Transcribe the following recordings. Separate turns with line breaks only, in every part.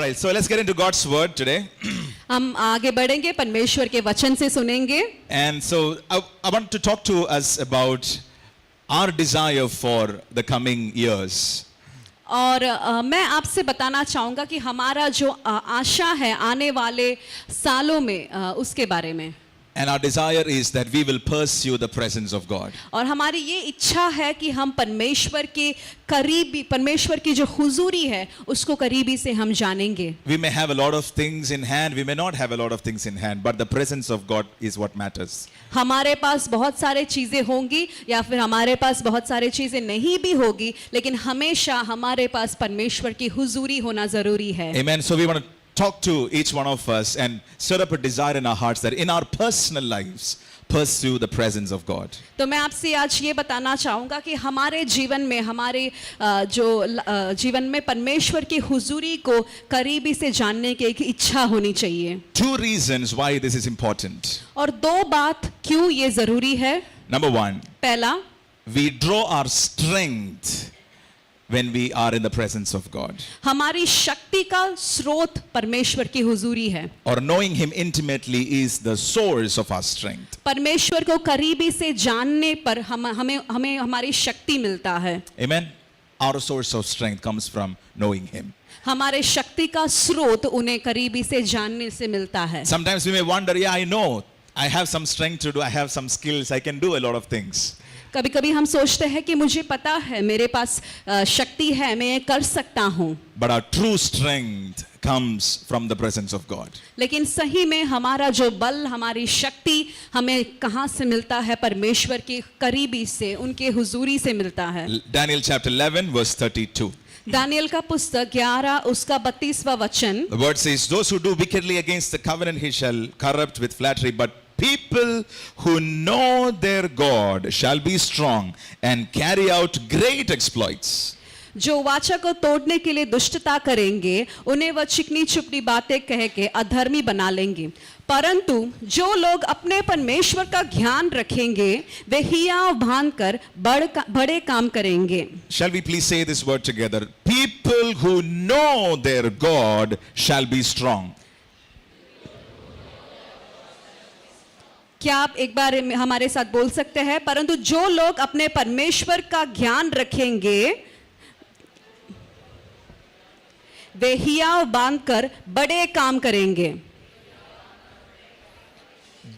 right, so let's get into God's word today.
हम आगे बढ़ेंगे, परमेश्वर के वचन से सुनेंगे.
And so I want to talk to us about our desire for the coming years.
और मैं आपसे बताना चाहूँगा कि हमारा जो आशा है आने वाले सालों में उसके बारे में.
And our desire is that we will pursue the presence of God.
और हमारी ये इच्छा है कि हम परमेश्वर के करीबी, परमेश्वर की जो हुजूरी है उसको करीबी से हम जानेंगे.
We may have a lot of things in hand, we may not have a lot of things in hand, but the presence of God is what matters.
हमारे पास बहुत सारे चीजें होंगी या फिर हमारे पास बहुत सारे चीजें नहीं भी होगी, लेकिन हमेशा हमारे पास परमेश्वर की हुजूरी होना जरूरी है.
Amen. So we want to talk to each one of us and stir up a desire in our hearts that in our personal lives pursue the presence of God.
तो मैं आपसे आज ये बताना चाहूँगा कि हमारे जीवन में, हमारे जो जीवन में परमेश्वर की हुजूरी को करीबी से जानने की एक इच्छा होनी चाहिए.
Two reasons why this is important.
और दो बात क्यों ये जरूरी है.
Number one,
पहला,
we draw our strength when we are in the presence of God.
हमारी शक्ति का स्रोत परमेश्वर की हुजूरी है.
Or knowing Him intimately is the source of our strength.
परमेश्वर को करीबी से जानने पर हमें हमारी शक्ति मिलता है.
Amen. Our source of strength comes from knowing Him.
हमारे शक्ति का स्रोत उन्हें करीबी से जानने से मिलता है.
Sometimes we may wonder, yeah, I know, I have some strength to do, I have some skills, I can do a lot of things.
कभी कभी हम सोचते हैं कि मुझे पता है, मेरे पास शक्ति है, मैं ये कर सकता हूँ.
But our true strength comes from the presence of God.
लेकिन सही में हमारा जो बल, हमारी शक्ति हमें कहाँ से मिलता है? परमेश्वर की करीबी से, उनके हुजूरी से मिलता है.
Daniel chapter 11 verse 32.
दानियल का पुस्तक 11 उसका 32वां वचन.
The word says, those who do wickedly against the covenant he shall corrupt with flattery, but people who know their God shall be strong and carry out great exploits.
जो वाचा को तोड़ने के लिए दुष्टता करेंगे, उन्हें वह चिकनी चुपड़ी बातें कह के अधर्मी बना लेंगे, परंतु जो लोग अपने परमेश्वर का ध्यान रखेंगे वे हियाव बांधकर बड़े काम करेंगे.
Shall we please say this word together? People who know their God shall be strong.
क्या आप एक बार हमारे साथ बोल सकते हैं? परंतु जो लोग अपने परमेश्वर का ध्यान रखेंगे वे हियाव बांधकर बड़े काम करेंगे.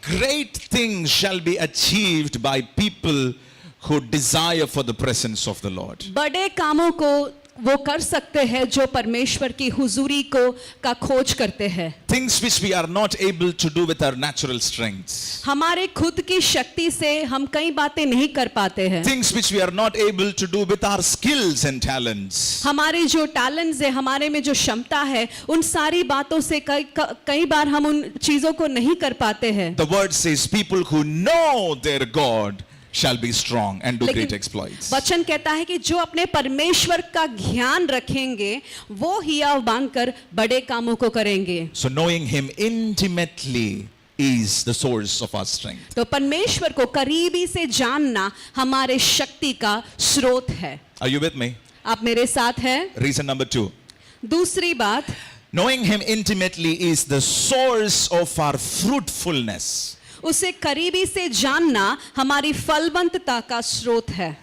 Great things shall be achieved by people who desire for the presence of the Lord.
बड़े कामों को वो कर सकते हैं जो परमेश्वर की हुजूरी को का खोज करते हैं.
Things which we are not able to do with our natural strengths.
हमारे खुद की शक्ति से हम कई बातें नहीं कर पाते हैं.
Things which we are not able to do with our skills and talents.
हमारे जो टैलेंट्स है, हमारे में जो क्षमता है, उन सारी बातों से कई बार हम उन चीजों को नहीं कर पाते हैं.
The word says people who know their God shall be strong and do great exploits.
वचन कहता है कि जो अपने परमेश्वर का ध्यान रखेंगे वो हियाव बांधकर बड़े कामों को करेंगे.
So knowing Him intimately is the source of our strength.
तो परमेश्वर को करीबी से जानना हमारे शक्ति का स्रोत है.
Are you with me?
आप मेरे साथ हैं?
Reason number 2.
दूसरी बात,
Knowing Him intimately is the source of our fruitfulness.
उसे करीबी से जानना हमारी फलवंतता का स्रोत है.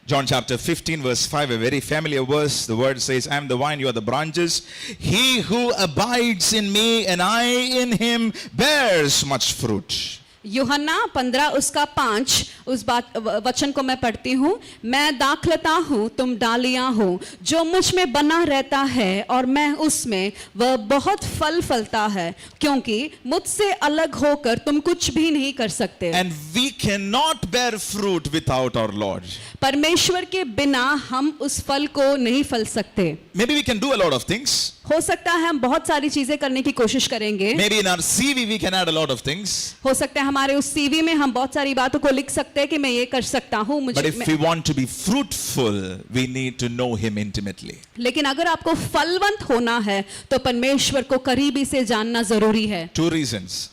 John chapter 15 verse 5, a very familiar verse. The word says, I am the vine, you are the branches. He who abides in me and I in him bears much fruit.
यूहन्ना 15 उसका 5 उस बात वचन को मैं पढ़ती हूँ. मैं दाखलता हूँ, तुम डालियां हो. जो मुझ में बना रहता है और मैं उसमें, वह बहुत फल फलता है, क्योंकि मुझसे अलग होकर तुम कुछ भी नहीं कर सकते.
And we cannot bear fruit without our Lord.
परमेश्वर के बिना हम उस फल को नहीं फल सकते.
Maybe we can do a lot of things.
हो सकता है हम बहुत सारी चीजें करने की कोशिश करेंगे.
Maybe in our CV we can add a lot of things.
हो सकता है हमारे उस सीवी में हम बहुत सारी बातों को लिख सकते हैं कि मैं ये कर सकता हूँ.
But if we want to be fruitful, we need to know Him intimately.
लेकिन अगर आपको फलवंत होना है तो परमेश्वर को करीबी से जानना जरूरी है.
2 reasons.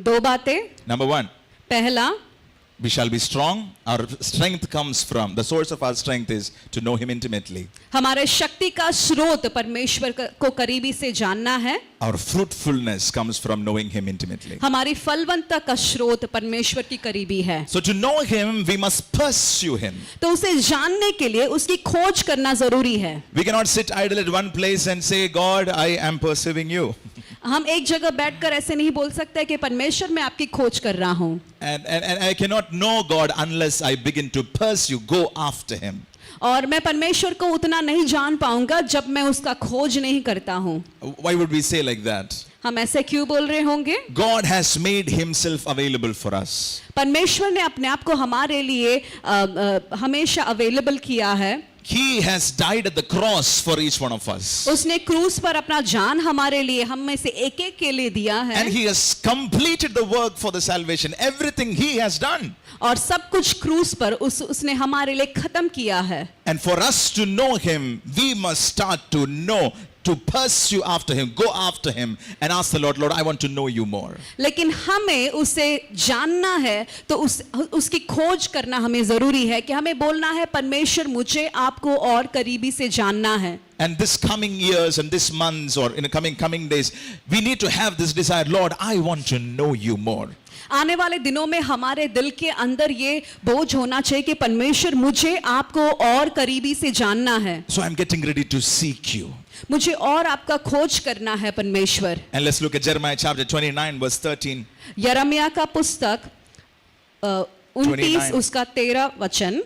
2 बातें.
Number 1.
पहला,
we shall be strong. Our strength comes from, the source of our strength is to know him intimately.
हमारे शक्ति का स्रोत परमेश्वर को करीबी से जानना है.
Our fruitfulness comes from knowing him intimately.
हमारी फलवंता का स्रोत परमेश्वर की करीबी है.
So to know him, we must pursue him.
तो उसे जानने के लिए उसकी खोज करना जरूरी है.
We cannot sit idle at one place and say, God, I am pursuing you.
हम एक जगह बैठकर ऐसे नहीं बोल सकते कि परमेश्वर मैं आपकी खोज कर रहा हूँ.
And I cannot know God unless I begin to pursue, go after him.
और मैं परमेश्वर को उतना नहीं जान पाऊंगा जब मैं उसका खोज नहीं करता हूँ.
Why would we say like that?
हम ऐसे क्यों बोल रहे होंगे?
God has made himself available for us.
परमेश्वर ने अपने आप को हमारे लिए हमेशा अवेलेबल किया है.
He has died at the cross for each one of us.
उसने क्रूस पर अपना जान हमारे लिए, हम में से एक एक के लिए दिया है.
And he has completed the work for the salvation. Everything he has done.
और सब कुछ क्रूस पर उसने हमारे लिए खत्म किया है.
And for us to know him, we must start to know, to pursue after him, go after him and ask the Lord, Lord, I want to know you more.
लेकिन हमें उसे जानना है तो उसकी खोज करना हमें जरूरी है कि हमें बोलना है परमेश्वर मुझे आपको और करीबी से जानना है.
And this coming years and this months or in the coming days, we need to have this desire, Lord, I want to know you more.
आने वाले दिनों में हमारे दिल के अंदर ये बोझ होना चाहिए कि परमेश्वर मुझे आपको और करीबी से जानना है.
So I'm getting ready to seek you.
मुझे और आपका खोज करना है परमेश्वर.
And let's look at Jeremiah chapter 29 verse 13.
यिर्मयाह का पुस्तक 29 उसका 13 वचन.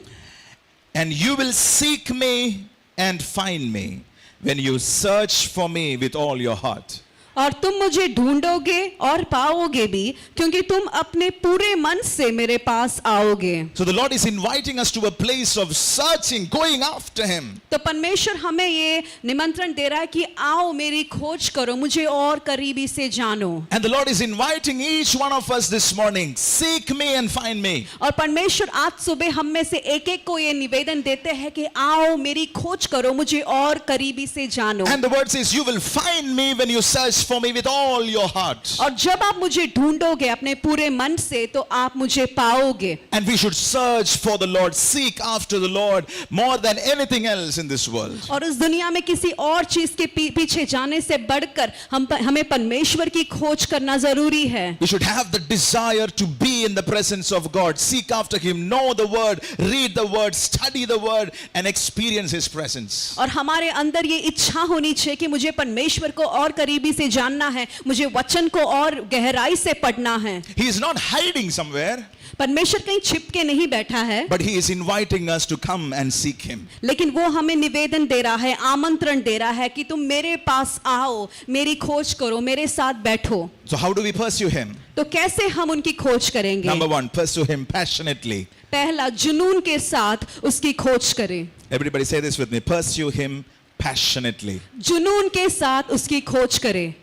And you will seek me and find me when you search for me with all your heart.
और तुम मुझे ढूंढोगे और पाओगे भी क्योंकि तुम अपने पूरे मन से मेरे पास आओगे.
So the Lord is inviting us to a place of searching, going after him.
तो परमेश्वर हमें ये निमंत्रण दे रहा है कि आओ मेरी खोज करो, मुझे और करीबी से जानो.
And the Lord is inviting each one of us this morning, seek me and find me.
और परमेश्वर आज सुबह हम में से एक एक को ये निवेदन देते हैं कि आओ मेरी खोज करो, मुझे और करीबी से जानो.
And the word says, you will find me when you search for me with all your heart.
और जब आप मुझे ढूंढोगे अपने पूरे मन से तो आप मुझे पाओगे.
And we should search for the Lord, seek after the Lord more than anything else in this world.
और इस दुनिया में किसी और चीज के पीछे जाने से बढ़कर हमें परमेश्वर की खोज करना जरूरी है.
We should have the desire to be in the presence of God, seek after him, know the word, read the word, study the word and experience his presence.
और हमारे अंदर ये इच्छा होनी चाहिए कि मुझे परमेश्वर को और करीबी से जानना है, मुझे वचन को और गहराई से पढ़ना है.
He is not hiding somewhere.
परमेश्वर कहीं छिप के नहीं बैठा है.
But he is inviting us to come and seek him.
लेकिन वो हमें निवेदन दे रहा है, आमंत्रण दे रहा है कि तुम मेरे पास आओ, मेरी खोज करो, मेरे साथ बैठो.
So how do we pursue him?
तो कैसे हम उनकी खोज करेंगे?
Number one, pursue him passionately.
पहला, जुनून के साथ उसकी खोज करें.
Everybody say this with me. Pursue him passionately.
जुनून के साथ उसकी खोज करें.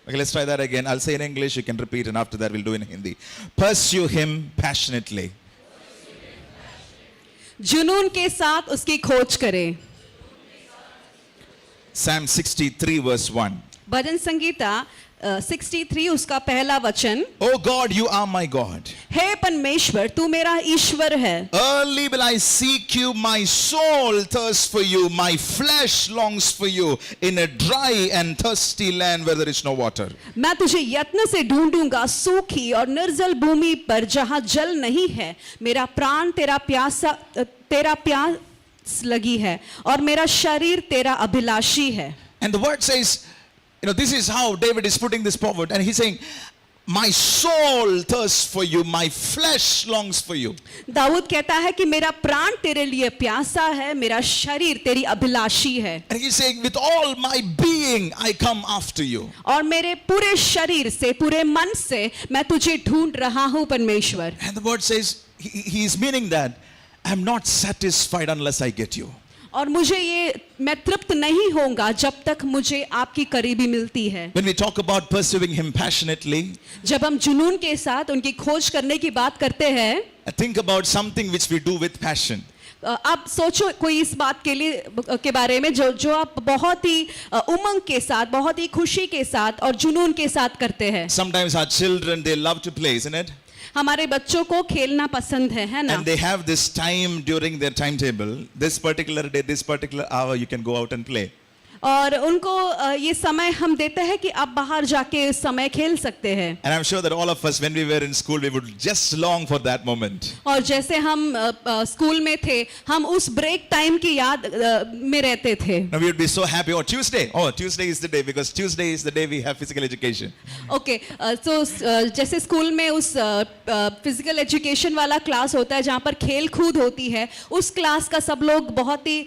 Okay, let's try that again. I'll say in English, you can repeat, and after that we'll do in Hindi. Pursue him passionately.
जुनून के साथ उसकी खोज करें.
Psalm 63 verse 1.
भजन संगीता 63 उसका पहला वचन.
Oh God, you are my God.
हे परमेश्वर, तू मेरा ईश्वर है.
Early will I seek you, my soul thirsts for you, my flesh longs for you in a dry and thirsty land where there is no water.
मैं तुझे यत्न से ढूंढूंगा सूखी और निर्जल भूमि पर जहां जल नहीं है. मेरा प्राण तेरा प्यास लगी है और मेरा शरीर तेरा अभिलाषी है.
And the word says, this is how David is putting this forward, and he's saying, my soul thirsts for you, my flesh longs for you.
Dawood कहता है कि मेरा प्राण तेरे लिए प्यासा है, मेरा शरीर तेरी अभिलाषी है.
And he's saying, with all my being I come after you.
और मेरे पूरे शरीर से, पूरे मन से मैं तुझे ढूंढ रहा हूं परमेश्वर.
And the word says, he is meaning that I'm not satisfied unless I get you.
और मैं तृप्त नहीं होऊंगा जब तक मुझे आपकी करीबी मिलती है.
When we talk about pursuing him passionately,
जब हम जुनून के साथ उनकी खोज करने की बात करते हैं,
think about something which we do with passion.
आप सोचो कोई इस बात के बारे में जो आप बहुत ही उमंग के साथ, बहुत ही खुशी के साथ और जुनून के साथ करते हैं.
Sometimes our children, they love to play, isn't it?
हमारे बच्चों को खेलना पसंद है ना?
And they have this time during their timetable. This particular day, this particular hour, you can go out and play.
और उनको ये समय हम देते हैं कि आप बाहर जाके इस समय खेल सकते हैं.
And I'm sure that all of us, when we were in school, we would just long for that moment.
और जैसे हम स्कूल में थे, हम उस ब्रेक टाइम की याद में रहते थे.
Now we would be so happy. Oh, Tuesday. Oh, Tuesday is the day because Tuesday is the day we have physical education.
Okay, तो जैसे स्कूल में उस फिजिकल एजुकेशन वाला क्लास होता है जहाँ पर खेल कूद होती है, उस क्लास का सब लोग बहुत ही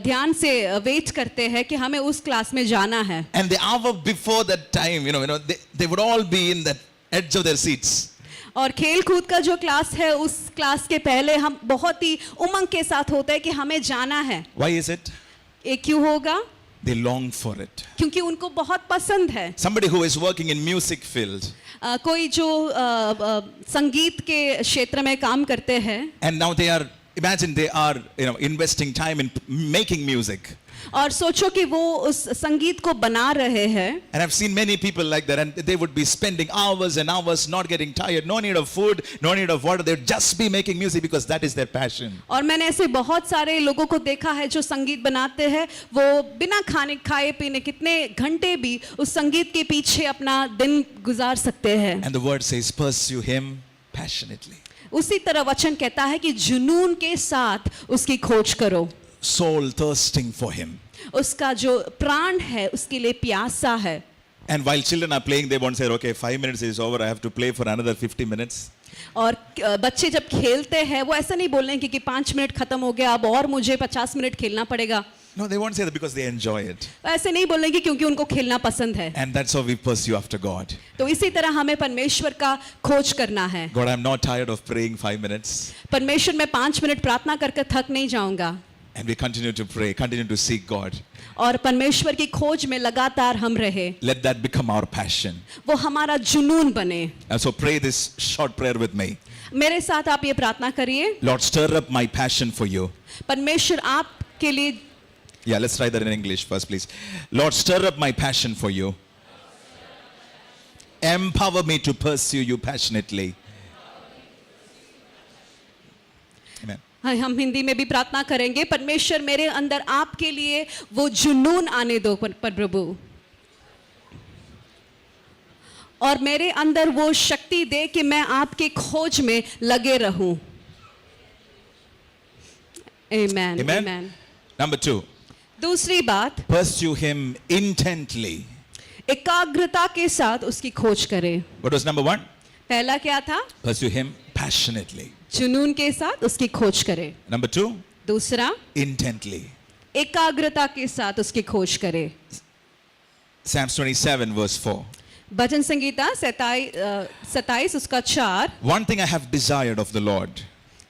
ध्यान से वेट करते हैं कि हमें उस क्लास में जाना है.
And the hour before that time, they would all be in the edge of their seats.
और खेल कूद का जो क्लास है, उस क्लास के पहले हम बहुत ही उमंग के साथ होते हैं कि हमें जाना है.
Why is it?
ये क्यों होगा?
They long for it.
क्योंकि उनको बहुत पसंद है.
Somebody who is working in music field.
कोई जो संगीत के क्षेत्र में काम करते हैं.
And now imagine they are, investing time in making music.
और सोचो कि वो उस संगीत को बना रहे हैं.
And I've seen many people like that, and they would be spending hours and hours, not getting tired, no need of food, no need of water. They would just be making music because that is their passion.
और मैंने ऐसे बहुत सारे लोगों को देखा है जो संगीत बनाते हैं, वो बिना खाए पीने कितने घंटे भी उस संगीत के पीछे अपना दिन गुजार सकते हैं.
And the word says, pursue him passionately.
उसी तरह वचन कहता है कि जुनून के साथ उसकी खोज करो.
Soul thirsting for him.
उसका जो प्राण है उसके लिए प्यासा है.
And while children are playing, they won't say, okay, 5 minutes is over, I have to play for another 50 minutes.
और बच्चे जब खेलते हैं वो ऐसा नहीं बोलेंगे कि 5 मिनट खत्म हो गया, अब और मुझे 50 मिनट खेलना पड़ेगा.
No, they won't say that because they enjoy it.
ऐसे नहीं बोलेंगे क्योंकि उनको खेलना पसंद है.
And that's how we pursue after God.
तो इसी तरह हमें परमेश्वर का खोज करना है.
God, I'm not tired of praying 5 minutes.
परमेश्वर मैं 5 मिनट प्रार्थना करके थक नहीं जाऊंगा.
And we continue to pray, continue to seek God.
और परमेश्वर की खोज में लगातार हम रहे.
Let that become our passion.
वो हमारा जुनून बने.
And so pray this short prayer with me.
मेरे साथ आप ये प्रार्थना करिए.
Lord, stir up my passion for you.
परमेश्वर आपके लिए.
Yeah, let's try that in English first, please. Lord, stir up my passion for you. Empower me to pursue you passionately. Amen.
हम हिंदी में भी प्रार्थना करेंगे. परमेश्वर मेरे अंदर आपके लिए वो जुनून आने दो प्रभु, और मेरे अंदर वो शक्ति दे कि मैं आपकी खोज में लगे रहूं. Amen.
Amen.
Amen.
Number 2.
दूसरी बात,
Pursue him intently.
एकाग्रता के साथ उसकी खोज करें.
What was number 1?
पहला क्या था?
Pursue him passionately.
जुनून के साथ उसकी खोज करें.
Number 2,
दूसरा,
intently.
एकाग्रता के साथ उसकी खोज करें.
Psalms 27 verse 4.
भजन संगीता 27 उसका 4.
One thing I have desired of the Lord,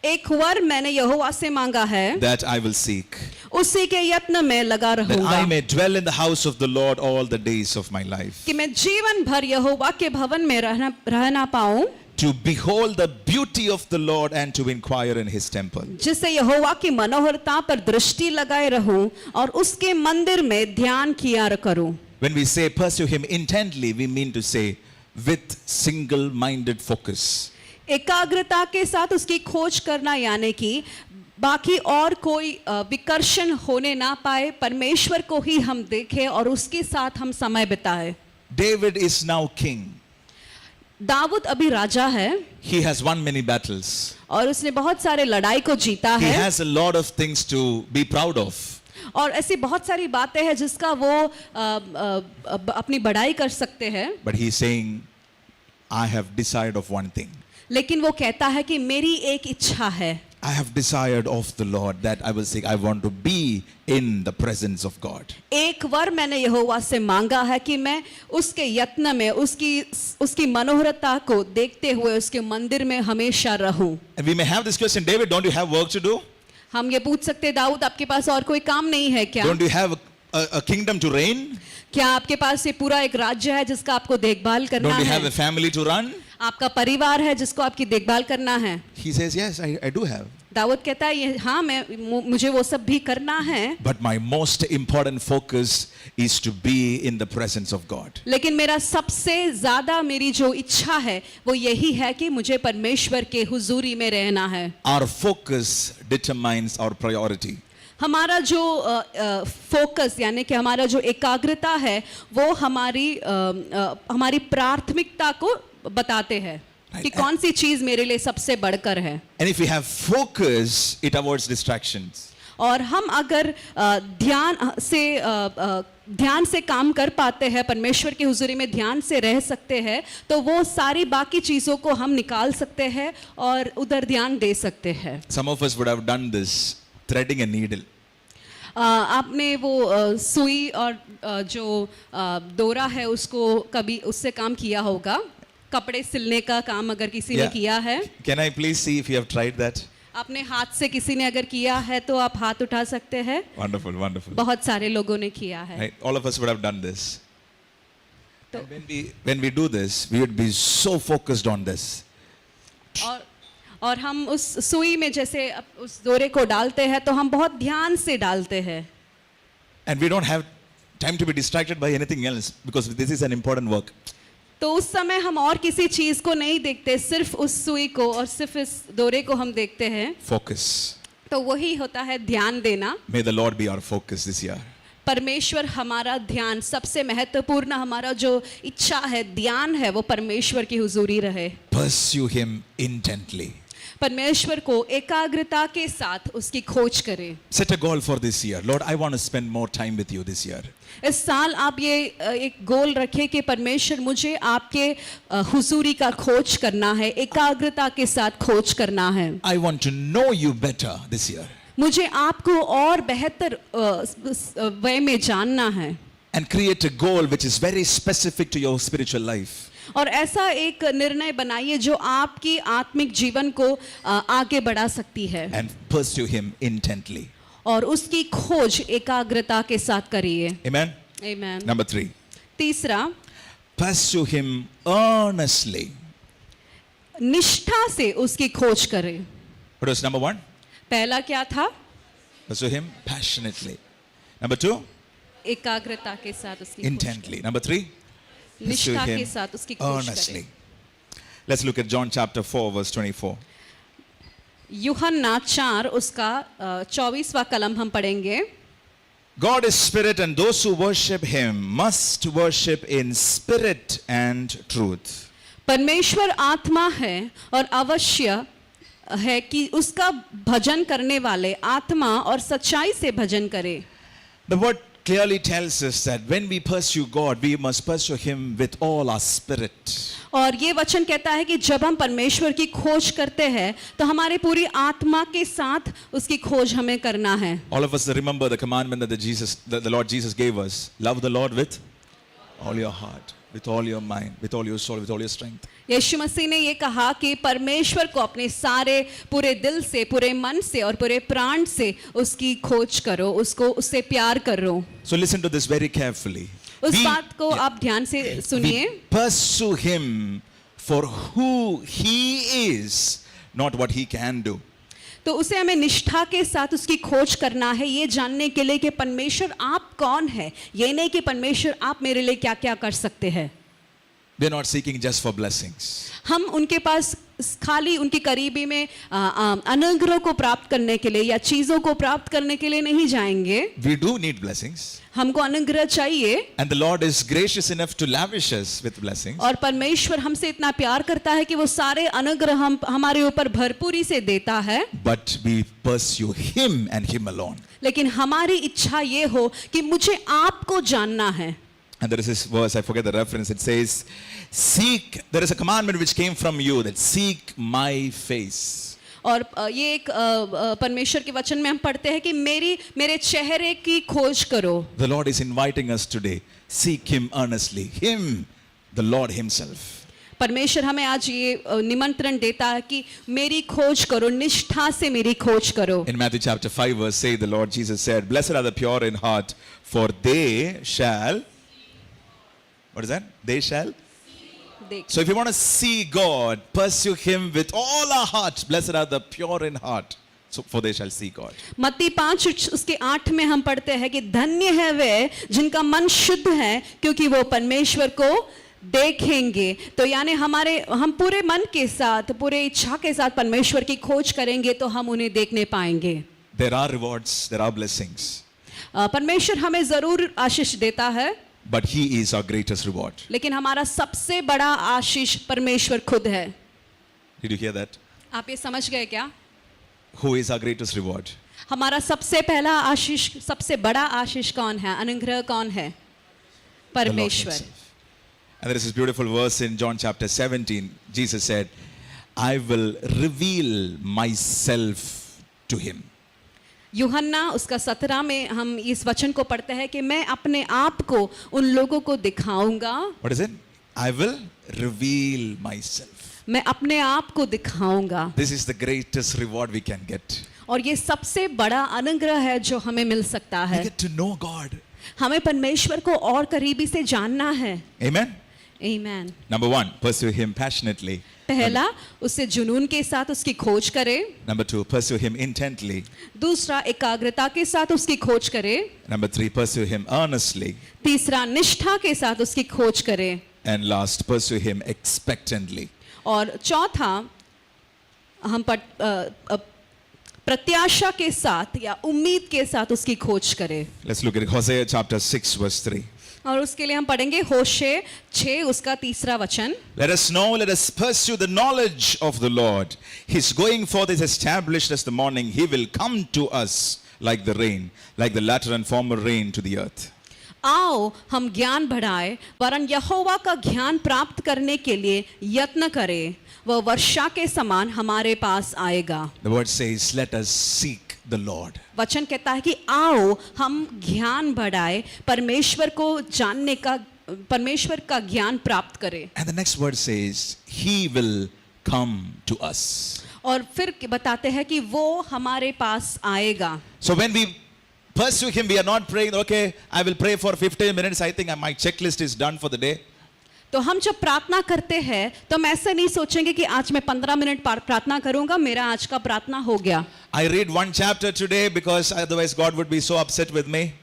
एक वर मैंने यहोवा से मांगा है,
that I will seek,
उसी के यत्न में लगा
that I
रहूंगा,
may dwell in the house of the Lord all the days of my life,
कि मैं जीवन भर यहोवा के भवन में रहना पाऊं,
to behold the beauty of the Lord and to inquire in his temple.
जिससे यहोवा की मनोहरता पर दृष्टि लगाए रहूं और उसके मंदिर में ध्यान किया करूं.
When we say pursue him intently, we mean to say with single-minded focus.
एकाग्रता के साथ उसकी खोज करना यानी कि बाकी और कोई विकर्षण होने ना पाए, परमेश्वर को ही हम देखें और उसके साथ हम समय बिताएं.
David is now king.
Dawood अभी राजा है.
He has won many battles.
और उसने बहुत सारे लड़ाई को जीता
He
है.
has a lot of things to be proud of.
और ऐसी बहुत सारी बातें हैं जिसका वो अपनी बड़ाई कर सकते हैं.
But he is saying, I have desired of one thing.
लेकिन वो कहता है कि मेरी एक इच्छा है.
I have desired of the Lord that I will say, I want to be in the presence of God.
एक वर मैंने यहोवा से मांगा है कि मैं उसके यत्न में उसकी मनोहरता को देखते हुए उसके मंदिर में हमेशा रहूं.
And we may have this question, David, don't you have work to do?
हम ये पूछ सकते हैं, दाऊद आपके पास और कोई काम नहीं है क्या?
Don't you have a kingdom to reign?
क्या आपके पास ये पूरा एक राज्य है जिसका आपको देखभाल करना
Don't you have
है?
a family to run?
आपका परिवार है जिसको आपकी देखभाल करना है।
He says, yes, I do have.
Dawood कहता है ये हाँ मुझे वो सब भी करना है,
But my most important focus is to be in the presence of God.
लेकिन मेरा सबसे ज्यादा मेरी जो इच्छा है वो यही है कि मुझे परमेश्वर के हुजूरी में रहना है।
Our focus determines our priority.
हमारा जो फोकस यानी कि हमारा जो एकाग्रता है वो हमारी प्राथमिकता को बताते हैं कि कौन सी चीज मेरे लिए सबसे बढ़कर है।
And if we have focus, it avoids distractions.
और हम अगर ध्यान से काम कर पाते हैं, परमेश्वर की हुजूरी में ध्यान से रह सकते हैं, तो वो सारी बाकी चीजों को हम निकाल सकते हैं और उधर ध्यान दे सकते हैं।
Some of us would have done this, threading a needle.
आपने वो सुई और जो डोरा है उसको कभी उससे काम किया होगा, कपड़े सिलने का काम अगर किसी ने किया है।
Can I please see if you have tried that?
आपने हाथ से किसी ने अगर किया है तो आप हाथ उठा सकते हैं।
Wonderful, wonderful.
बहुत सारे लोगों ने किया है।
Right? All of us would have done this.
तो
And when we do this, we would be so focused on this.
और हम उस सुई में जैसे उस डोरे को डालते हैं तो हम बहुत ध्यान से डालते हैं।
And we don't have time to be distracted by anything else because this is an important work.
तो उस समय हम और किसी चीज को नहीं देखते, सिर्फ उस सुई को और सिर्फ इस डोरे को हम देखते हैं।
Focus.
तो वही होता है ध्यान देना।
May the Lord be our focus this year.
परमेश्वर हमारा ध्यान, सबसे महत्वपूर्ण हमारा जो इच्छा है, ध्यान है, वो परमेश्वर की हुजूरी रहे।
Pursue Him intently.
परमेश्वर को एकाग्रता के साथ उसकी खोज करें।
Set a goal for this year. Lord, I want to spend more time with you this year.
इस साल आप ये एक गोल रखें कि परमेश्वर मुझे आपके हुजूरी का खोज करना है, एकाग्रता के साथ खोज करना है।
I want to know you better this year.
मुझे आपको और बेहतर वे में जानना है।
And create a goal which is very specific to your spiritual life.
और ऐसा एक निर्णय बनाइए जो आपकी आत्मिक जीवन को आगे बढ़ा सकती है।
And pursue Him intently.
और उसकी खोज एकाग्रता के साथ करिए।
Amen?
Amen.
Number 3.
तीसरा,
Pursue Him earnestly.
निष्ठा से उसकी खोज करें।
What was number 1?
पहला क्या था?
Pursue Him passionately. Number 2?
एकाग्रता के साथ उसकी
Intently. Number 3?
खोज करें। निष्ठा के साथ उसकी खोज
earnestly.
करें।
Let's look at John chapter 4 verse 24.
यूहन्ना 4 उसका 24वां कलम हम पढ़ेंगे।
God is spirit and those who worship Him must worship in spirit and truth.
परमेश्वर आत्मा है और अवश्य है कि उसका भजन करने वाले आत्मा और सच्चाई से भजन करें।
The word clearly tells us that when we pursue God, we must pursue Him with all our spirit.
और ये वचन कहता है कि जब हम परमेश्वर की खोज करते हैं तो हमारी पूरी आत्मा के साथ उसकी खोज हमें करना है।
All of us remember the commandment that the Lord Jesus gave us. Love the Lord with all your heart, with all your mind, with all your soul, with all your strength.
यीशु मसीह ने ये कहा कि परमेश्वर को अपने सारे पूरे दिल से, पूरे मन से और पूरे प्राण से उसकी खोज करो, उससे प्यार करो।
So listen to this very carefully.
उस बात को आप ध्यान से सुनिए।
We pursue Him for who He is, not what He can do.
तो उसे हमें निष्ठा के साथ उसकी खोज करना है, ये जानने के लिए कि परमेश्वर आप कौन है, ये नहीं कि परमेश्वर आप मेरे लिए क्या क्या कर सकते हैं।
We are not seeking just for blessings.
हम उनके पास खाली उनकी करीबी में अनुग्रह को प्राप्त करने के लिए या चीजों को प्राप्त करने के लिए नहीं जाएंगे।
We do need blessings.
हमको अनुग्रह चाहिए।
And the Lord is gracious enough to lavish us with blessings.
और परमेश्वर हमसे इतना प्यार करता है कि वो सारे अनुग्रह हमारे ऊपर भरपूरी से देता है।
But we pursue Him and Him alone.
लेकिन हमारी इच्छा ये हो कि मुझे आपको जानना है।
And there is this verse, I forget the reference, it says, seek, there is a commandment which came from you that seek my face.
और ये एक परमेश्वर के वचन में हम पढ़ते हैं कि मेरे चेहरे की खोज करो।
The Lord is inviting us today, seek Him earnestly, Him, the Lord Himself.
परमेश्वर हमें आज ये निमंत्रण देता है कि मेरी खोज करो, निष्ठा से मेरी खोज करो।
In Matthew chapter 5 verse 8, the Lord Jesus said, blessed are the pure in heart, for they shall, what is that? They
देख।
So if you want to see God, pursue Him with all our heart. Blessed are the pure in heart, so for they shall see God.
मत्ती 5 उसके 8 में हम पढ़ते हैं कि धन्य है वे जिनका मन शुद्ध है क्योंकि वो परमेश्वर को देखेंगे। तो यानी हम पूरे मन के साथ, पूरे इच्छा के साथ परमेश्वर की खोज करेंगे तो हम उन्हें देखने पाएंगे।
There are rewards, there are blessings,
परमेश्वर हमें जरूर आशीष देता है,
but He is our greatest reward.
लेकिन हमारा सबसे बड़ा आशीष परमेश्वर खुद है।
Did you hear that?
आप ये समझ गए क्या?
Who is our greatest reward?
हमारा सबसे पहला आशीष, सबसे बड़ा आशीष कौन है? अनुग्रह कौन है?
The Lord
परमेश्वर।
Himself. And there is this beautiful verse in John chapter 17. Jesus said, I will reveal myself to him.
यूहन्ना उसका 17 में हम इस वचन को पढ़ते हैं कि मैं अपने आप को उन लोगों को दिखाऊंगा।
What is it? I will reveal myself.
मैं अपने आप को दिखाऊंगा।
This is the greatest reward we can get.
और ये सबसे बड़ा अनुग्रह है जो हमें मिल सकता
We
है।
get to know God.
हमें परमेश्वर को और करीबी से जानना है।
Amen.
आमीन।
Number 1, pursue Him passionately.
पहला, उससे जुनून के साथ उसकी खोज करें।
Number 2, pursue Him intently.
दूसरा, एकाग्रता के साथ उसकी खोज करें।
Number 3, pursue Him earnestly.
तीसरा, निष्ठा के साथ उसकी खोज करें।
And last, pursue Him expectantly.
और चौथा, हम प्रत्याशा के साथ या उम्मीद के साथ उसकी खोज करें।
Let's look at Hosea chapter 6 verse 3.
और उसके लिए हम पढ़ेंगे होशे 6 उसका 3 वचन।
Let us know, let us pursue the knowledge of the Lord. His going forth is established as the morning. He will come to us like the rain, like the latter and former rain to the earth.
आओ हम ज्ञान बढ़ाए, वरन यहोवा का ज्ञान प्राप्त करने के लिए यत्न करें, वह वर्षा के समान हमारे पास आएगा।
The word says, let us seek the Lord.
वचन कहता है कि आओ हम ज्ञान बढ़ाए, परमेश्वर को जानने का, परमेश्वर का ज्ञान प्राप्त करें।
And the next word says, He will come to us.
और फिर बताते हैं कि वो हमारे पास आएगा।
So when we pursue Him, we are not praying, okay, I will pray for 15 minutes. I think my checklist is done for the day.
तो हम जब प्रार्थना करते हैं तो हम ऐसे नहीं सोचेंगे कि आज मैं 15 मिनट प्रार्थना करूंगा, मेरा आज का प्रार्थना हो गया।
I read one chapter today because otherwise God would be so upset with me.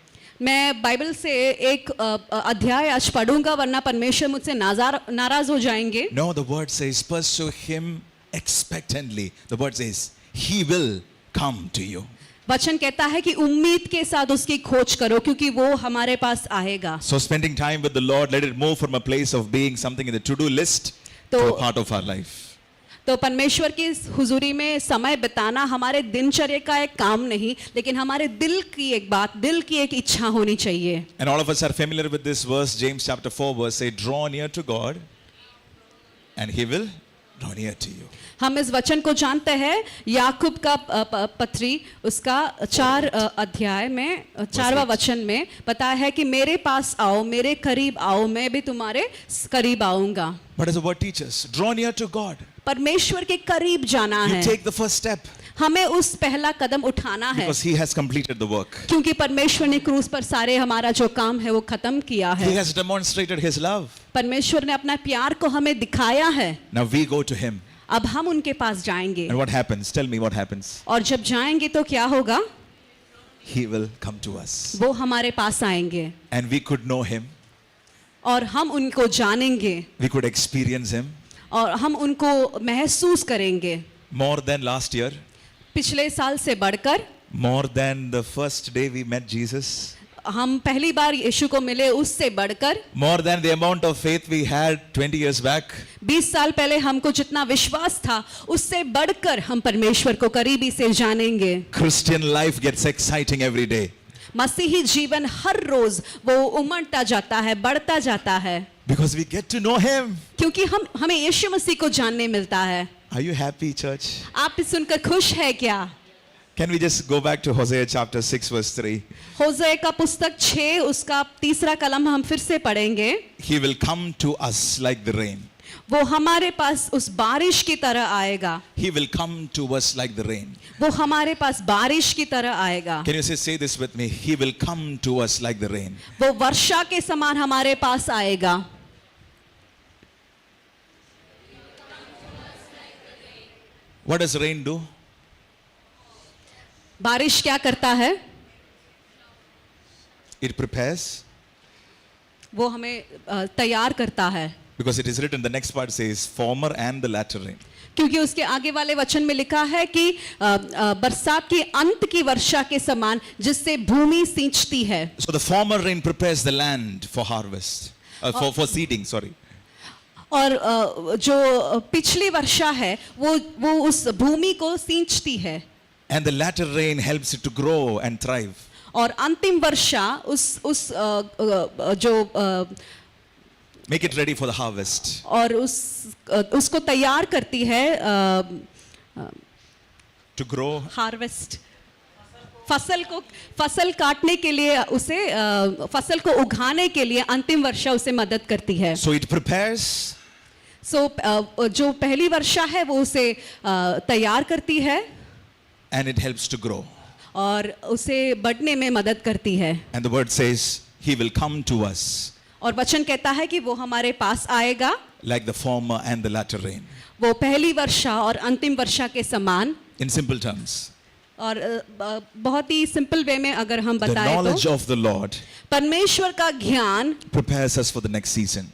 मैं बाइबल से एक अध्याय आज पढ़ूंगा वरना परमेश्वर मुझसे नाराज हो जाएंगे।
No, the word says, pursue Him expectantly. The word says, He will come to you.
वचन कहता है कि उम्मीद के साथ उसकी खोज करो क्योंकि वो हमारे पास आएगा।
So spending time with the Lord, let it move from a place of being something in the to-do list to a part of our life.
तो परमेश्वर की हुजूरी में समय बिताना हमारे दिनचर्या का एक काम नहीं, लेकिन हमारे दिल की एक बात, दिल की एक इच्छा होनी चाहिए।
And all of us are familiar with this verse, James chapter 4 verse 8, draw near to God and He will draw near to you.
हम इस वचन को जानते हैं, याकूब का पत्री उसका 4 अध्याय में 4वां वचन में बताया है कि मेरे पास आओ, मेरे करीब आओ, मैं भी तुम्हारे करीब आऊंगा।
What does the word teach us? Draw near to God.
परमेश्वर के करीब जाना
You
है।
take the first step
हमें उस पहला कदम उठाना है
because He has completed the work.
क्योंकि परमेश्वर ने क्रूस पर सारे हमारा जो काम है वो खत्म किया
He
है।
has demonstrated His love.
परमेश्वर ने अपना प्यार को हमें दिखाया है।
Now we go to Him.
अब हम उनके पास जाएंगे।
And what happens? Tell me what happens.
और जब जाएंगे तो क्या होगा?
He will come to us.
वो हमारे पास आएंगे
And we could know Him.
और हम उनको जानेंगे
We could experience Him
और हम उनको महसूस करेंगे।
more than last year.
पिछले साल से बढ़कर,
More than the first day we met Jesus.
हम पहली बार यीशु को मिले उससे बढ़कर,
More than the amount of faith we had 20 years back.
20 साल पहले हमको जितना विश्वास था उससे बढ़कर हम परमेश्वर को करीबी से जानेंगे।
Christian life gets exciting every day.
मसीही जीवन हर रोज वो उमड़ता जाता है, बढ़ता जाता है,
Because we get to know Him.
क्योंकि हमें यीशु मसीह को जानने मिलता है।
Are you happy, church?
आप सुनकर खुश है क्या?
Can we just go back to Hosea chapter 6 verse 3?
होशे का पुस्तक 6 उसका 3 कलम हम फिर से पढ़ेंगे।
He will come to us like the rain.
वो हमारे पास उस बारिश की तरह आएगा।
He will come to us like the rain.
वो हमारे पास बारिश की तरह आएगा।
Can you say this with me? He will come to us like the rain.
वो वर्षा के समान हमारे पास आएगा।
What does rain do?
बारिश क्या करता है?
It prepares.
वो हमें तैयार करता है,
Because it is written, the next part says, former and the latter rain.
क्योंकि उसके आगे वाले वचन में लिखा है कि बरसात के अंत की वर्षा के समान जिससे भूमि सींचती है.
So the former rain prepares the land for harvest, for seeding, sorry.
और जो पिछली वर्षा है वो उस भूमि को सींचती है.
And the latter rain helps it to grow and thrive.
और अंतिम वर्षा उस जो
Make it ready for the harvest.
और उसको तैयार करती है
To grow.
हार्वेस्ट, फसल काटने के लिए, उसे फसल को उगाने के लिए अंतिम वर्षा उसे मदद करती है.
So it prepares.
जो पहली वर्षा है वो उसे तैयार करती है
And it helps to grow.
और उसे बढ़ने में मदद करती है.
And the word says, he will come to us.
और वचन कहता है कि वो हमारे पास आएगा
Like the former and the latter rain.
वो पहली वर्षा और अंतिम वर्षा के समान.
In simple terms.
और बहुत ही सिंपल वे में अगर हम
The
बताएं
knowledge
तो
of the Lord
परमेश्वर का ज्ञान,
prepares us for the next season.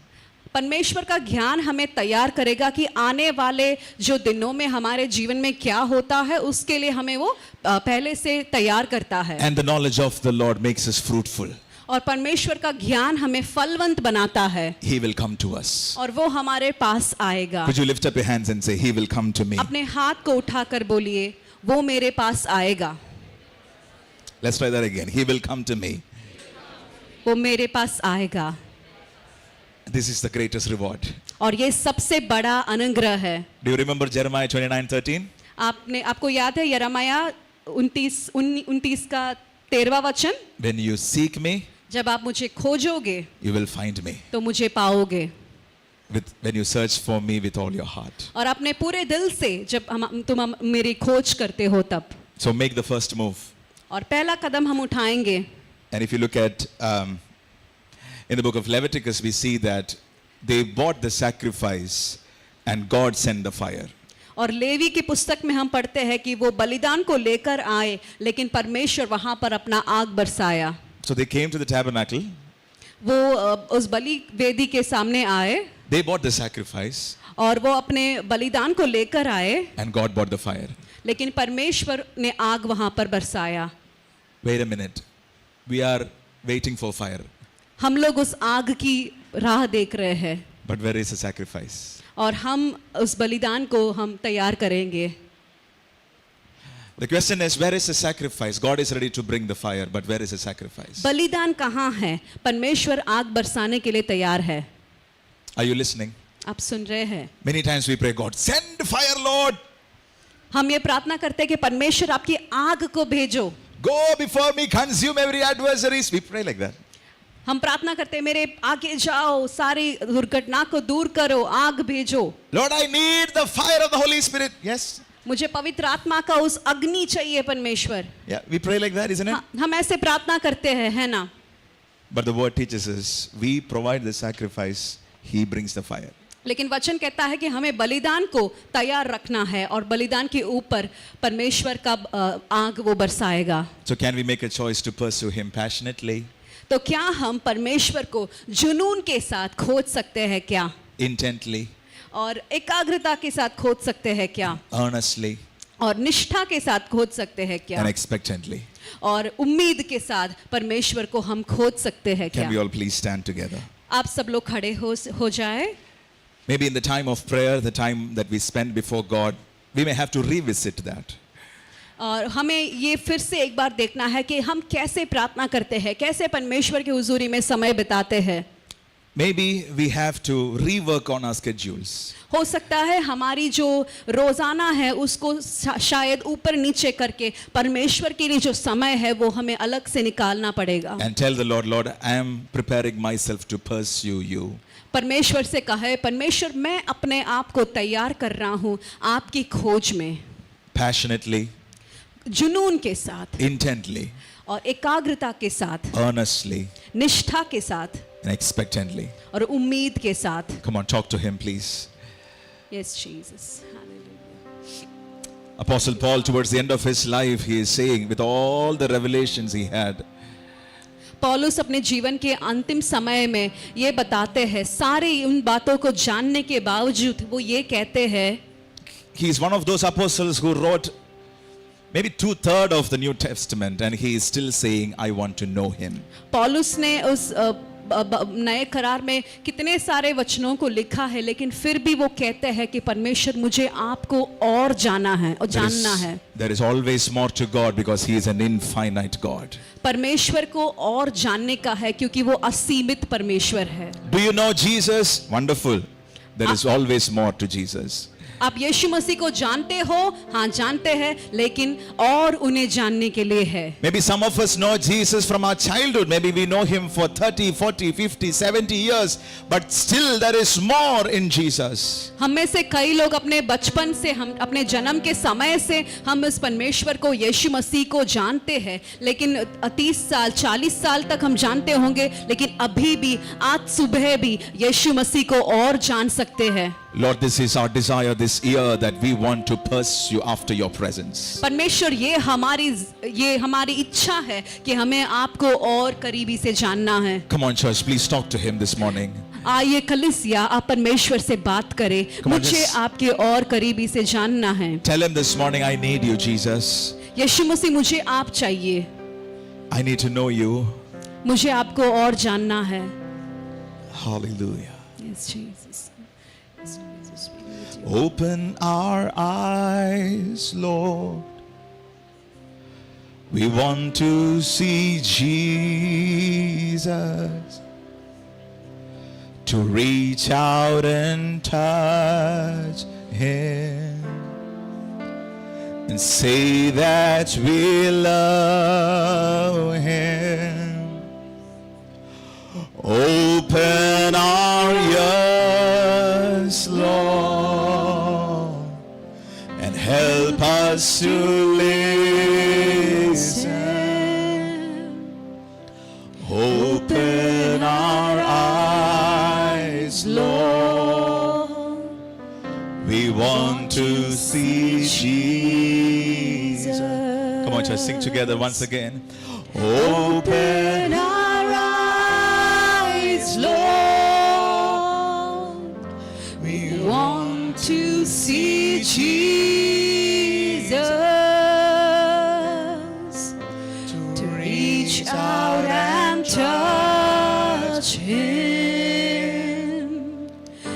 परमेश्वर का ज्ञान हमें तैयार करेगा कि आने वाले जो दिनों में हमारे जीवन में क्या होता है उसके लिए हमें वो पहले से तैयार करता है.
And the knowledge of the Lord makes us fruitful.
और परमेश्वर का ज्ञान हमें फलवंत बनाता है.
He will come to us.
और वो हमारे पास आएगा.
Could you lift up your hands and say, he will come to me?
अपने हाथ को उठाकर बोलिए, वो मेरे पास आएगा.
Let's try that again. He will come to me.
वो मेरे पास आएगा.
This is the greatest reward.
और ये सबसे बड़ा अनुग्रह है.
Do you remember Jeremiah 29:13?
आपको याद है यिर्मयाह 29 का 13वां वचन?
When you seek me,
जब आप मुझे खोजोगे
you will find me.
तो मुझे पाओगे.
When you search for me with all your heart.
और अपने पूरे दिल से जब तुम मेरी खोज करते हो तब.
So make the first move.
और पहला कदम हम उठाएंगे.
And if you look at in the book of Leviticus, we see that they bought the sacrifice and God sent the fire.
और लेवी की पुस्तक में हम पढ़ते हैं कि वो बलिदान को लेकर आए लेकिन परमेश्वर वहां पर अपना आग बरसाया.
So they came to the tabernacle.
वो उस बलि वेदी के सामने आए.
They bought the sacrifice.
और वो अपने बलिदान को लेकर आए.
And God brought the fire.
लेकिन परमेश्वर ने आग वहां पर बरसाया.
Wait a minute. We are waiting for fire.
हम लोग उस आग की राह देख रहे हैं.
But where is the sacrifice?
और हम उस बलिदान को हम तैयार करेंगे.
The question is, where is the sacrifice? God is ready to bring the fire, but where is the sacrifice?
बलिदान कहाँ है? परमेश्वर आग बरसाने के लिए तैयार है.
Are you listening?
आप सुन रहे हैं?
Many times we pray, God, send fire, Lord.
हम ये प्रार्थना करते हैं कि परमेश्वर आपकी आग को भेजो.
Go before me, consume every adversaries. We pray like that.
हम प्रार्थना करते हैं मेरे आगे जाओ, सारी दुर्घटना को दूर करो, आग भेजो.
Lord, I need the fire of the Holy Spirit. Yes.
मुझे पवित्र आत्मा का उस अग्नि चाहिए परमेश्वर.
Yeah, we pray like that, isn't it?
हम ऐसे प्रार्थना करते हैं, है ना?
But the word teaches us, we provide the sacrifice, He brings the fire.
लेकिन वचन कहता है कि हमें बलिदान को तैयार रखना है और बलिदान के ऊपर परमेश्वर का आग वो बरसाएगा.
So can we make a choice to pursue Him passionately?
तो क्या हम परमेश्वर को जुनून के साथ खोज सकते हैं क्या?
Intently?
और एकाग्रता के साथ खोज सकते हैं क्या?
Earnestly?
और निष्ठा के साथ खोज सकते हैं क्या?
And expectantly?
और उम्मीद के साथ परमेश्वर को हम खोज सकते हैं क्या?
Can we all please stand together?
आप सब लोग खड़े हो जाए.
Maybe in the time of prayer, the time that we spend before God, we may have to revisit that.
और हमें ये फिर से एक बार देखना है कि हम कैसे प्रार्थना करते हैं, कैसे परमेश्वर की हुजूरी में समय बिताते हैं.
Maybe we have to rework on our schedules.
हो सकता है हमारी जो रोजाना है उसको शायद ऊपर नीचे करके परमेश्वर के लिए जो समय है वो हमें अलग से निकालना पड़ेगा.
And tell the Lord, Lord, I am preparing myself to pursue you.
परमेश्वर से कहे, परमेश्वर मैं अपने आप को तैयार कर रहा हूँ आपकी खोज में.
Passionately.
जुनून के साथ.
Intently.
और एकाग्रता के साथ.
Earnestly.
निष्ठा के साथ.
And expectantly.
और उम्मीद के साथ.
Come on, talk to Him, please.
Yes, Jesus. Hallelujah.
Apostle Paul, towards the end of his life, he is saying, with all the revelations he had,
पौलुस अपने जीवन के अंतिम समय में ये बताते हैं, सारी उन बातों को जानने के बावजूद वो ये कहते हैं,
he is one of those apostles who wrote maybe 2/3 of the New Testament, and he is still saying, I want to know him.
पौलुस ने उस नए करार में कितने सारे वचनों को लिखा है, लेकिन फिर भी वो कहते हैं कि परमेश्वर मुझे आपको और जाना है और जानना है.
There is always more to God because he is an infinite God.
परमेश्वर को और जानने का है क्योंकि वो असीमित परमेश्वर है.
Do you know Jesus? Wonderful. There is always more to Jesus.
आप यीशु मसीह को जानते हो? हाँ जानते हैं, लेकिन और उन्हें जानने के लिए है.
Maybe some of us know Jesus from our childhood. Maybe we know him for 30, 40, 50, 70 years. But still there is more in Jesus.
हम में से कई लोग अपने बचपन से, हम अपने जन्म के समय से हम इस परमेश्वर को, यीशु मसीह को जानते हैं. लेकिन 30 साल 40 साल तक हम जानते होंगे, लेकिन अभी भी, आज सुबह भी यीशु मसीह को और जान सकते हैं.
Lord, this is our desire this year, that we want to pursue after your presence.
परमेश्वर ये हमारी इच्छा है कि हमें आपको और करीबी से जानना है.
Come on, church, please talk to him this morning.
आइए कलीसिया, आप परमेश्वर से बात करें.
Come on,
मुझे
just-
आपके और करीबी से जानना है.
Tell him this morning, I need you, Jesus.
यीशु मसीह, मुझे आप चाहिए.
I need to know you.
मुझे आपको और जानना है.
Hallelujah.
Yes, Jesus. Yes, Jesus, we need you.
Open our eyes, Lord. We want to see Jesus, to reach out and touch him and say that we love him. Open our ears, Lord, and help us to listen. Open our eyes, Lord. We want to see Jesus. Come on, church, sing together once again. Open
our eyes, Lord. We want to see Jesus, to reach out and touch him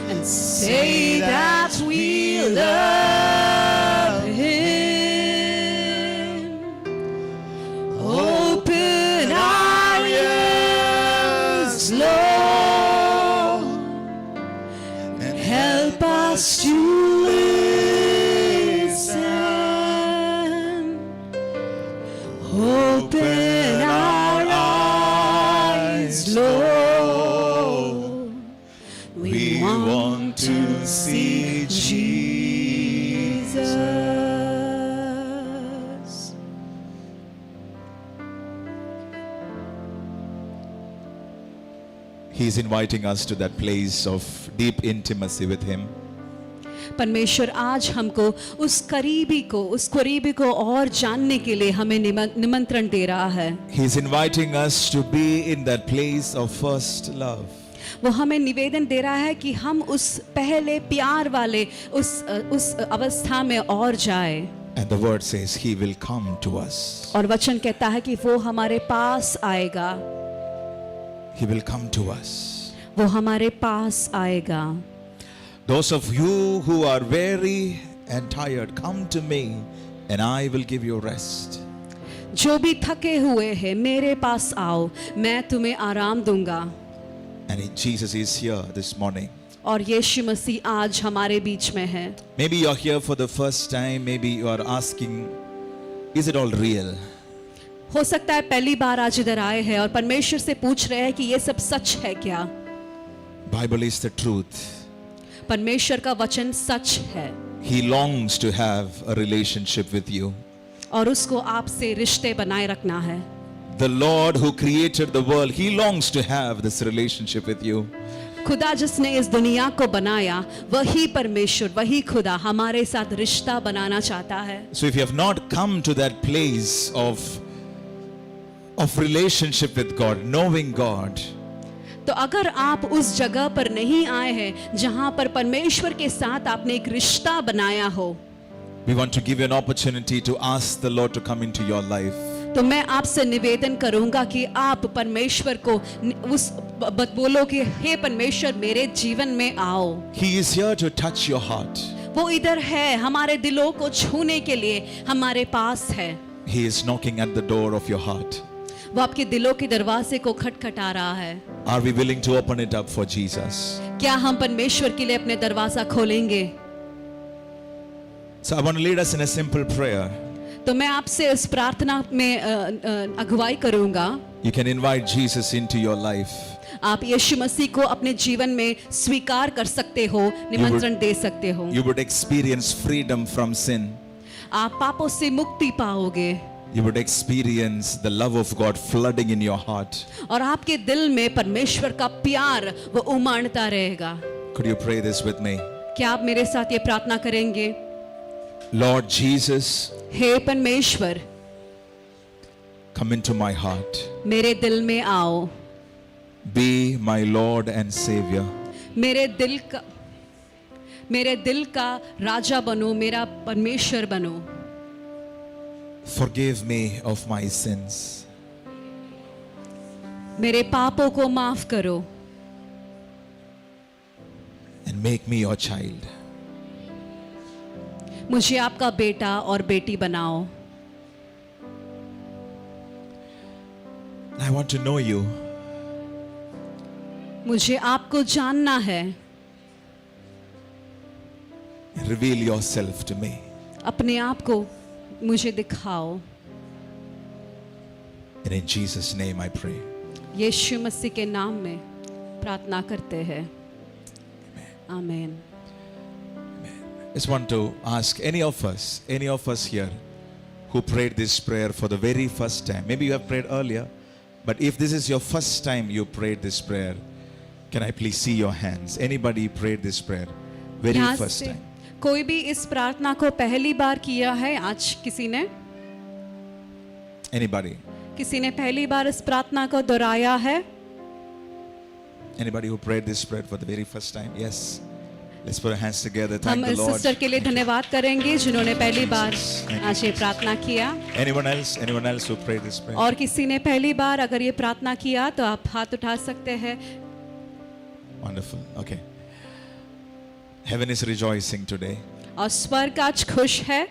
and say that we love him. Open our ears, Lord, and help us to listen. Open our eyes, Lord.
We want to see
Jesus.
He's inviting us to that place of deep intimacy with him.
परमेश्वर आज हमको उस करीबी को और जानने के लिए हमें निमंत्रण दे रहा है.
He's inviting us to be in that place of first love.
वो हमें निवेदन दे रहा है कि हम उस पहले प्यार वाले उस अवस्था में और जाए.
And the word says he will come to us.
और वचन कहता है कि वो हमारे पास आएगा.
He will come to us.
वो हमारे पास आएगा.
Those of you who are weary and tired, come to me and I will give you rest.
जो भी थके हुए हैं मेरे पास आओ, मैं तुम्हें आराम दूंगा.
And Jesus is here this morning.
और यीशु मसीह आज हमारे बीच में है.
Maybe you're here for the first time. Maybe you are asking, is it all real?
हो सकता है पहली बार आज इधर आए हैं और परमेश्वर से पूछ रहे हैं कि ये सब सच है क्या?
Bible is the truth.
परमेश्वर का वचन सच है.
He longs to have a relationship with you.
और उसको आपसे रिश्ते बनाए रखना है.
The Lord who created the world, He longs to have this relationship with you.
खुदा जिसने इस दुनिया को बनाया, वही परमेश्वर, वही खुदा हमारे साथ रिश्ता बनाना चाहता है।
So if you have not come to that place of relationship with God, knowing God,
तो अगर आप उस जगह पर नहीं आए हैं जहां पर परमेश्वर के साथ आपने एक रिश्ता बनाया हो,
we want to give you an opportunity to ask the Lord to come into your life.
तो मैं आपसे निवेदन करूंगा कि आप परमेश्वर को उस बोलो कि हे परमेश्वर मेरे जीवन में आओ।
He is here to touch your heart.
वो इधर है, हमारे दिलों को छूने के लिए हमारे पास है।
He is knocking at the door of your heart.
वो आपके दिलों के दरवाजे को खटखटा रहा है।
Are we willing to open it up for Jesus?
क्या हम परमेश्वर के लिए अपने दरवाजा खोलेंगे?
So I want to lead us in a simple prayer.
तो मैं आपसे इस प्रार्थना में अगुवाई करूंगा।
You can invite Jesus into your life.
आप यीशु मसीह को अपने जीवन में स्वीकार कर सकते हो, निमंत्रण दे सकते हो।
You would experience freedom from sin.
आप पापों से मुक्ति पाओगे
You would experience the love of God flooding in your heart.
और आपके दिल में परमेश्वर का प्यार वो उमड़ता रहेगा।
Could you pray this with me?
क्या आप मेरे साथ ये प्रार्थना करेंगे?
Lord Jesus,
हे परमेश्वर,
come into my heart.
मेरे दिल में आओ।
Be my Lord and Savior.
मेरे दिल का राजा बनो, मेरा परमेश्वर बनो।
Forgive me of my sins.
मेरे पापों को माफ करो
And make me your child.
मुझे आपका बेटा और बेटी बनाओ।
I want to know you.
मुझे आपको जानना है।
Reveal yourself to me.
अपने आप को मुझे दिखाओ।
And in Jesus' name I pray.
यीशु मसीह के नाम में प्रार्थना करते हैं। आमीन।
Just want to ask any of us here who prayed this prayer for the very first time. Maybe you have prayed earlier, but if this is your first time you prayed this prayer, can I please see your hands? Anybody prayed this prayer very
यहाँ
first
से
time?
कोई भी इस प्रार्थना को पहली बार किया है? आज किसी ने पहली बार इस प्रार्थना को दोहराया है?
Anybody who prayed this prayer for the very first time? Yes. Let's put our hands together.
हम
Thank the
इस
Lord.
सिस्टर के लिए धन्यवाद करेंगे जिन्होंने पहली बार आज ये प्रार्थना किया।
Anyone else who prayed this prayer?
और किसी ने पहली बार अगर ये प्रार्थना किया तो आप हाथ उठा सकते हैं।
Wonderful. Okay. Heaven is rejoicing today.
और स्वर्ग आज खुश है।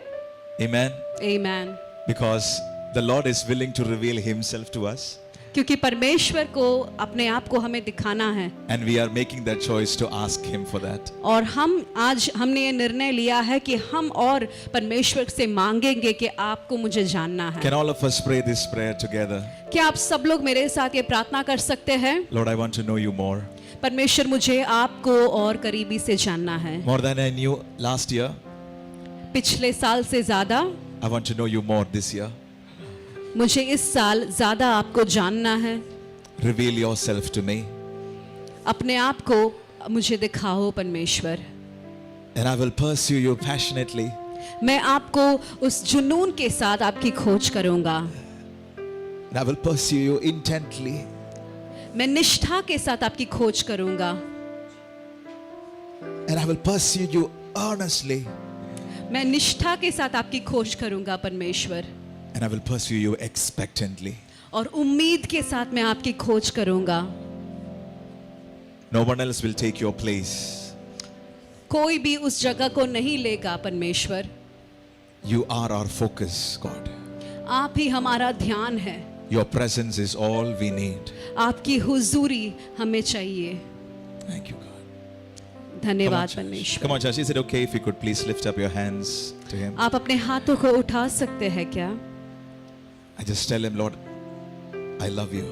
Amen.
आमीन।
Because the Lord is willing to reveal himself to us.
क्योंकि परमेश्वर को अपने आप को हमें दिखाना है।
And we are making that choice to ask him for that.
और हमने ये निर्णय लिया है कि हम और परमेश्वर से मांगेंगे कि आपको मुझे जानना है।
Can all of us pray this prayer together?
क्या आप सब लोग मेरे साथ ये प्रार्थना कर सकते हैं?
Lord, I want to know you more.
परमेश्वर मुझे आपको और करीबी से जानना है।
More than I knew last year.
पिछले साल से ज्यादा
I want to know you more this year.
मुझे इस साल ज्यादा आपको जानना है।
Reveal yourself to me.
अपने आप को मुझे दिखाओ परमेश्वर।
And I will pursue you passionately.
मैं आपको उस जुनून के साथ आपकी खोज करूंगा।
And I will pursue you intently.
मैं निष्ठा के साथ आपकी खोज करूंगा।
And I will pursue you earnestly.
मैं निष्ठा के साथ आपकी खोज करूंगा परमेश्वर।
And I will pursue you expectantly.
और उम्मीद के साथ मैं आपकी खोज करूंगा।
No one else will take your place.
कोई भी उस जगह को नहीं लेगा परमेश्वर।
You are our focus, God.
आप ही हमारा ध्यान है।
Your presence is all we need.
आपकी हुजूरी हमें चाहिए।
Thank you, God.
धन्यवाद परमेश्वर।
Come on, church. Is it okay if you could please lift up your hands to him?
आप अपने हाथों को उठा सकते हैं क्या?
I just tell him, Lord, I love you.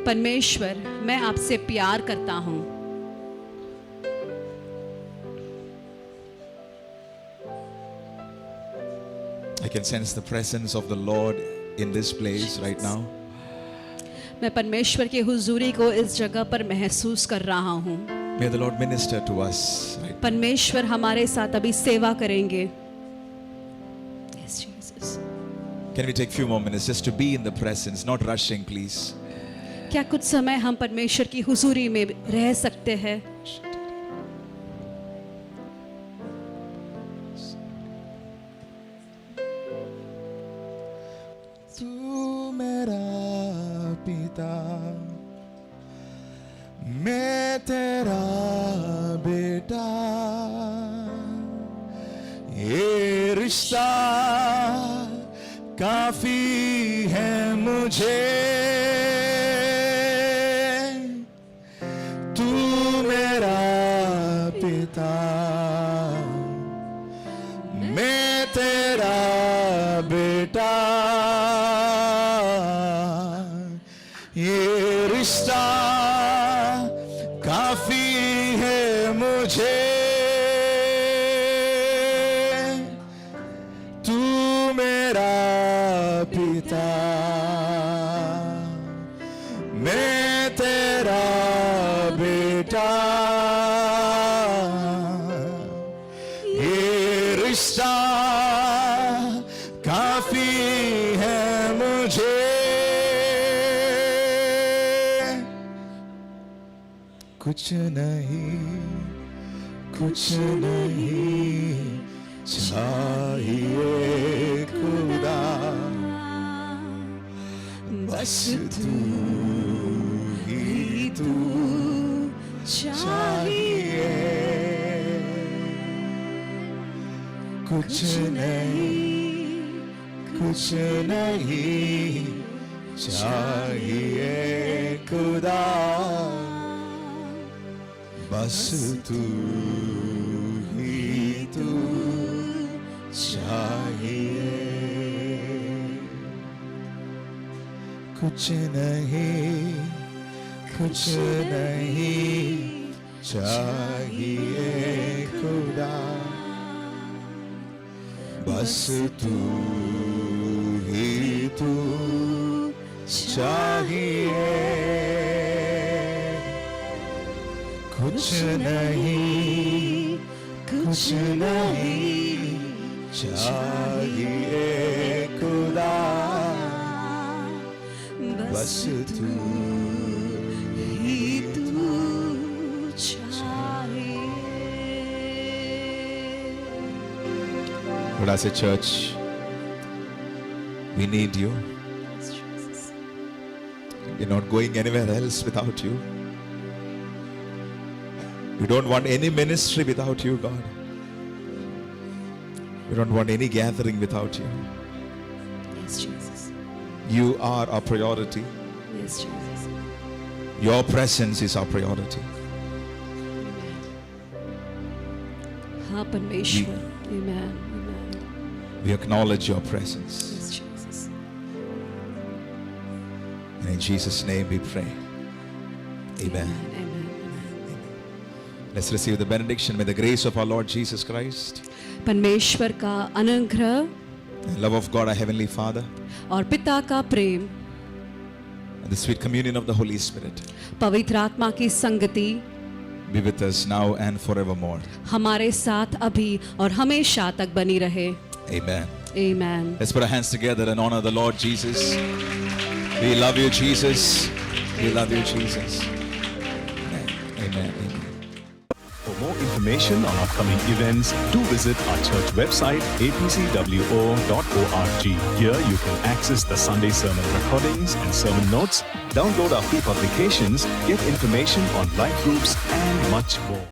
परमेश्वर, मैं आपसे प्यार करता हूँ।
I can sense the presence of the Lord in this place right now.
मैं परमेश्वर की हुजूरी को इस जगह पर महसूस कर रहा हूँ।
May the Lord minister to us. Right?
परमेश्वर हमारे साथ अभी सेवा करेंगे। Yes, Jesus.
Can we take few more minutes just to be in the presence, not rushing, please?
क्या कुछ समय हम परमेश्वर की हुजूरी में रह सकते हैं?
तू मेरा पिता, मैं तेरा बेटा, ये रिश्ता काफी है मुझे। तू मेरा पिता, मैं तेरा बेटा, ये रिश्ता काफी है मुझे। तू मेरा पिता, मैं तेरा बेटा, ये रिश्ता काफी है मुझे। कुछ नहीं, कुछ नहीं चाहिए खुदा, बस तू ही तू चाहिए। कुछ नहीं, कुछ नहीं चाहिए खुदा, बस तू ही तू चाहिए। कुछ नहीं, कुछ नहीं चाहिए खुदा, बस तू ही तू चाहिए। कुछ नहीं, कुछ नहीं चाहिए खुदा, बस तू
ही तू चाहिए।
Lord, as a church, we need you. We're not going anywhere else without you. We don't want any ministry without you, God. We don't want any gathering without you.
Yes, Jesus.
You are our priority.
Yes, Jesus.
Your presence is our priority.
हाँ परमेश्वर। Amen. Amen.
We acknowledge your presence.
Yes, Jesus.
And in Jesus' name we pray. Amen.
Amen.
Let's receive the benediction. May the grace of our Lord Jesus Christ,
परमेश्वर का अनुग्रह
the love of God our Heavenly Father,
और पिता का प्रेम,
and the sweet communion of the Holy Spirit
पवित्र आत्मा की संगति
be with us now and forevermore.
हमारे साथ अभी और हमेशा तक बनी रहे।
Amen.
Amen.
Let's put our hands together and honor the Lord Jesus. We love you, Jesus. We love you, Jesus. Amen. Amen. Amen.
For more information on upcoming events, do visit our church website apcwo.org. Here you can access the Sunday sermon recordings and sermon notes, download our free publications, get information on life groups and much more.